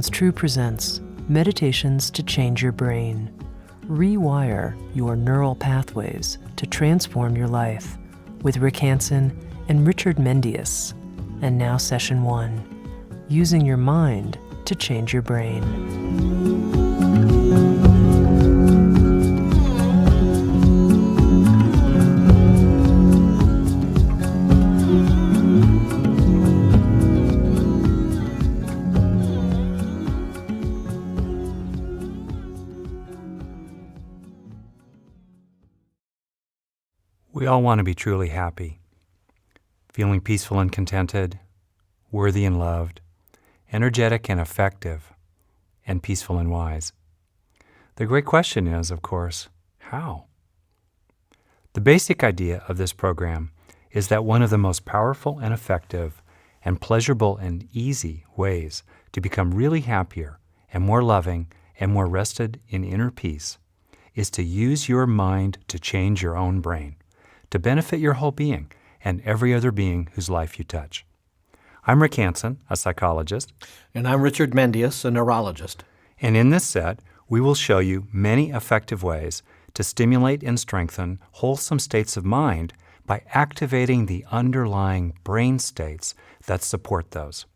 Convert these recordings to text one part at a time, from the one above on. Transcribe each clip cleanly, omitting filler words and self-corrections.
Sounds True presents Meditations to Change Your Brain. Rewire your neural pathways to transform your life with Rick Hanson and Richard Mendius. And now Session 1, Using Your Mind to Change Your Brain. We all want to be truly happy, feeling peaceful and contented, worthy and loved, energetic and effective, and peaceful and wise. The great question is, of course, how? The basic idea of this program is that one of the most powerful and effective and pleasurable and easy ways to become really happier and more loving and more rested in inner peace is to use your mind to change your own brain, to benefit your whole being and every other being whose life you touch. I'm Rick Hanson, a psychologist. And I'm Richard Mendius, a neurologist. And in this set, we will show you many effective ways to stimulate and strengthen wholesome states of mind by activating the underlying brain states that support those.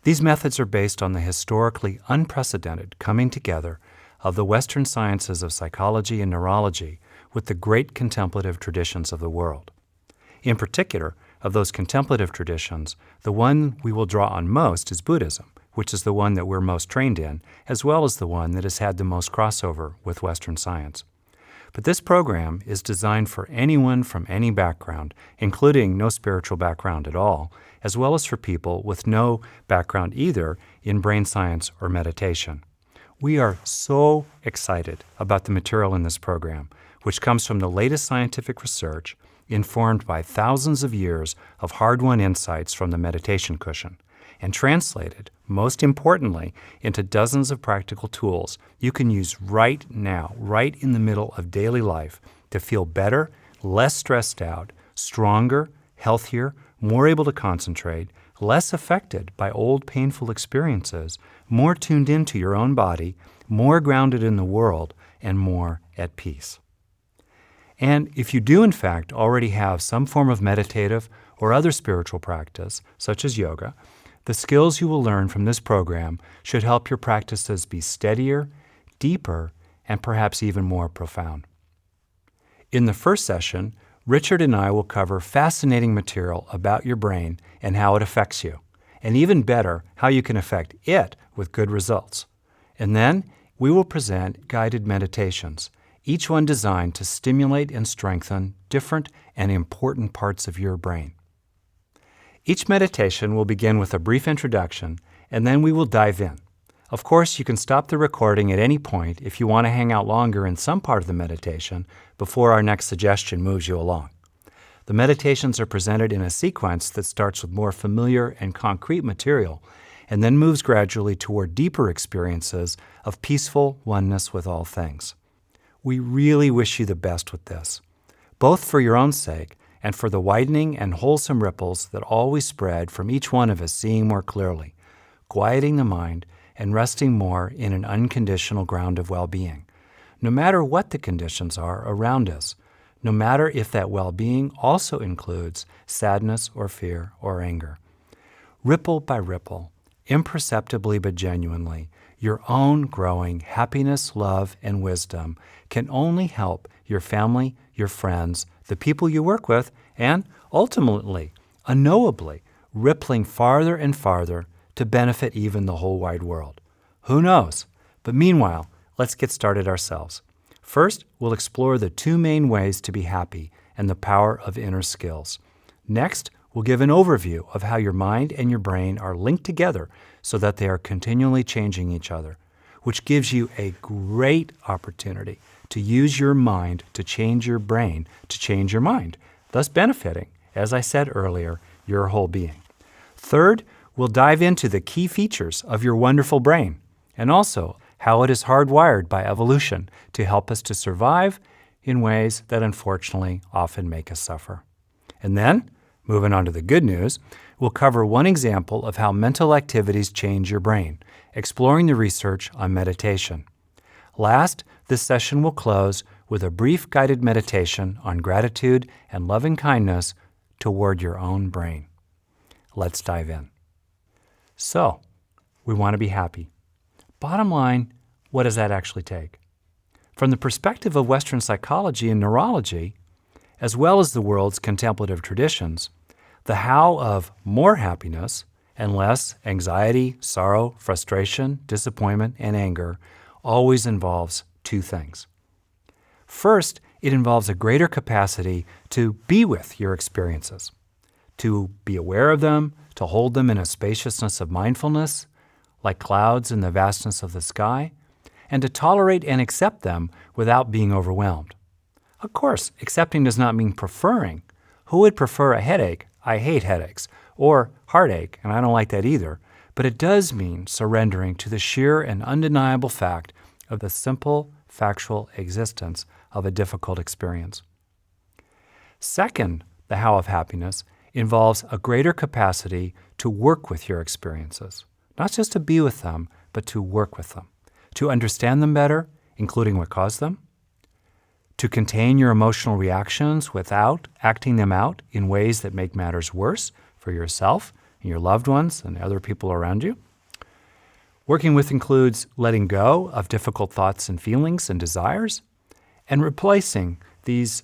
These methods are based on the historically unprecedented coming together of the Western sciences of psychology and neurology with the great contemplative traditions of the world. In particular, of those contemplative traditions, the one we will draw on most is Buddhism, which is the one that we're most trained in, as well as the one that has had the most crossover with Western science. But this program is designed for anyone from any background, including no spiritual background at all, as well as for people with no background either in brain science or meditation. We are so excited about the material in this program, which comes from the latest scientific research informed by thousands of years of hard-won insights from the meditation cushion, and translated, most importantly, into dozens of practical tools you can use right now, right in the middle of daily life, to feel better, less stressed out, stronger, healthier, more able to concentrate, less affected by old painful experiences, more tuned into your own body, more grounded in the world, and more at peace. And if you do, in fact, already have some form of meditative or other spiritual practice, such as yoga, the skills you will learn from this program should help your practices be steadier, deeper, and perhaps even more profound. In the first session, Richard and I will cover fascinating material about your brain and how it affects you, and even better, how you can affect it with good results. And then we will present guided meditations, each one designed to stimulate and strengthen different and important parts of your brain. Each meditation will begin with a brief introduction, and then we will dive in. Of course, you can stop the recording at any point if you want to hang out longer in some part of the meditation before our next suggestion moves you along. The meditations are presented in a sequence that starts with more familiar and concrete material and then moves gradually toward deeper experiences of peaceful oneness with all things. We really wish you the best with this, both for your own sake and for the widening and wholesome ripples that always spread from each one of us seeing more clearly, quieting the mind and resting more in an unconditional ground of well-being, no matter what the conditions are around us, no matter if that well-being also includes sadness or fear or anger. Ripple by ripple, imperceptibly but genuinely, your own growing happiness, love, and wisdom can only help your family, your friends, the people you work with, and ultimately, unknowably, rippling farther and farther to benefit even the whole wide world. Who knows? But meanwhile, let's get started ourselves. First, we'll explore the two main ways to be happy and the power of inner skills. Next, we'll give an overview of how your mind and your brain are linked together so that they are continually changing each other, which gives you a great opportunity to use your mind to change your brain to change your mind, thus benefiting, as I said earlier, your whole being. Third, we'll dive into the key features of your wonderful brain and also how it is hardwired by evolution to help us to survive in ways that unfortunately often make us suffer. And then, moving on to the good news, we'll cover one example of how mental activities change your brain, exploring the research on meditation. Last, this session will close with a brief guided meditation on gratitude and loving kindness toward your own brain. Let's dive in. So, we want to be happy. Bottom line, what does that actually take? From the perspective of Western psychology and neurology, as well as the world's contemplative traditions, the how of more happiness and less anxiety, sorrow, frustration, disappointment, and anger always involves two things. First, it involves a greater capacity to be with your experiences, to be aware of them, to hold them in a spaciousness of mindfulness, like clouds in the vastness of the sky, and to tolerate and accept them without being overwhelmed. Of course, accepting does not mean preferring. Who would prefer a headache? I hate headaches. Or heartache, and I don't like that either. But it does mean surrendering to the sheer and undeniable fact of the simple, factual existence of a difficult experience. Second, the how of happiness involves a greater capacity to work with your experiences, not just to be with them, but to work with them, to understand them better, including what caused them, to contain your emotional reactions without acting them out in ways that make matters worse for yourself and your loved ones and other people around you. Working with includes letting go of difficult thoughts and feelings and desires, and replacing these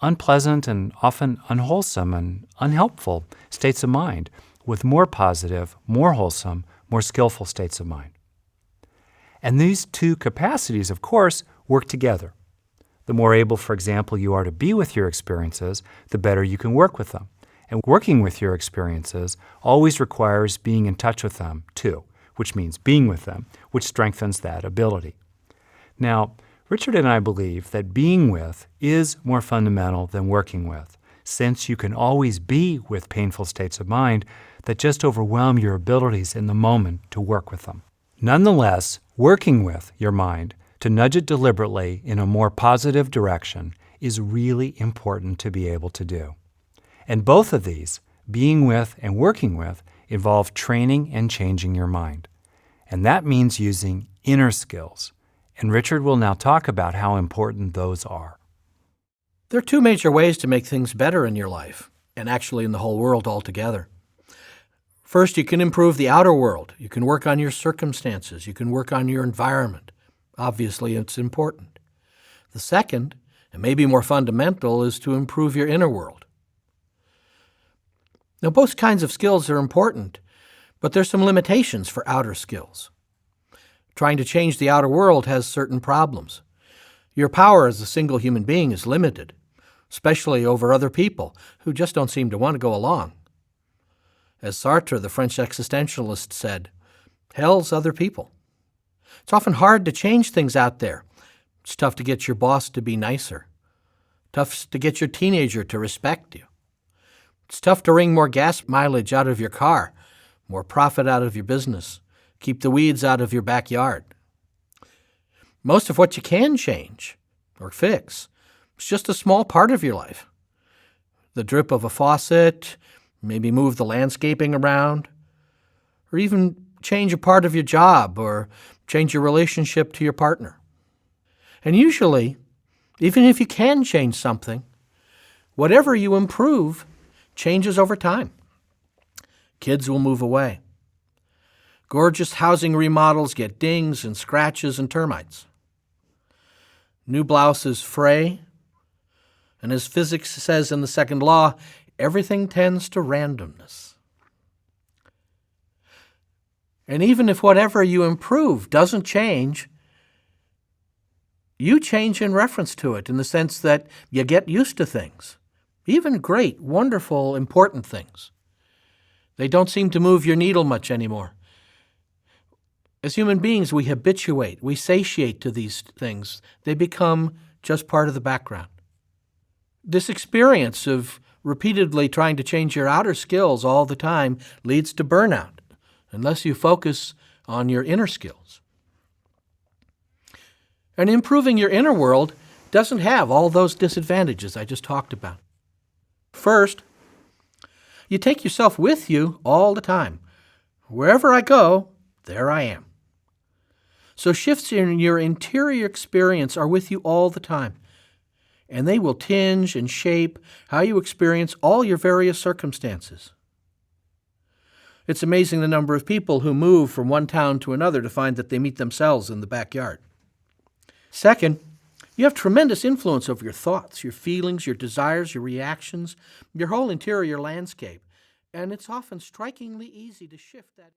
unpleasant and often unwholesome and unhelpful states of mind with more positive, more wholesome, more skillful states of mind. And these two capacities, of course, work together. The more able, for example, you are to be with your experiences, the better you can work with them. And working with your experiences always requires being in touch with them, too, which means being with them, which strengthens that ability. Now, Richard and I believe that being with is more fundamental than working with, since you can always be with painful states of mind that just overwhelm your abilities in the moment to work with them. Nonetheless, working with your mind to nudge it deliberately in a more positive direction is really important to be able to do. And both of these, being with and working with, involve training and changing your mind. And that means using inner skills. And Richard will now talk about how important those are. There are two major ways to make things better in your life, and actually in the whole world altogether. First, you can improve the outer world. You can work on your circumstances. You can work on your environment. Obviously, it's important. The second, and maybe more fundamental, is to improve your inner world. Now, both kinds of skills are important, but there's some limitations for outer skills. Trying to change the outer world has certain problems. Your power as a single human being is limited, especially over other people who just don't seem to want to go along. As Sartre, the French existentialist, said, hell's other people. It's often hard to change things out there. It's tough to get your boss to be nicer. Tough to get your teenager to respect you. It's tough to wring more gas mileage out of your car, more profit out of your business, keep the weeds out of your backyard. Most of what you can change or fix is just a small part of your life. The drip of a faucet, maybe move the landscaping around, or even change a part of your job or change your relationship to your partner. And usually, even if you can change something, whatever you improve changes over time. Kids will move away. Gorgeous housing remodels get dings and scratches and termites. New blouses fray. And as physics says in the second law, everything tends to randomness. And even if whatever you improve doesn't change, you change in reference to it in the sense that you get used to things, even great, wonderful, important things. They don't seem to move your needle much anymore. As human beings, we habituate, we satiate to these things. They become just part of the background. This experience of repeatedly trying to change your outer skills all the time leads to burnout, unless you focus on your inner skills. And improving your inner world doesn't have all those disadvantages I just talked about. First, You take yourself with you all the time. Wherever I go, there I am. So shifts in your interior experience are with you all the time, and they will tinge and shape how you experience all your various circumstances. It's amazing the number of people who move from one town to another to find that they meet themselves in the backyard. Second, you have tremendous influence over your thoughts, your feelings, your desires, your reactions, your whole interior landscape, and it's often strikingly easy to shift that.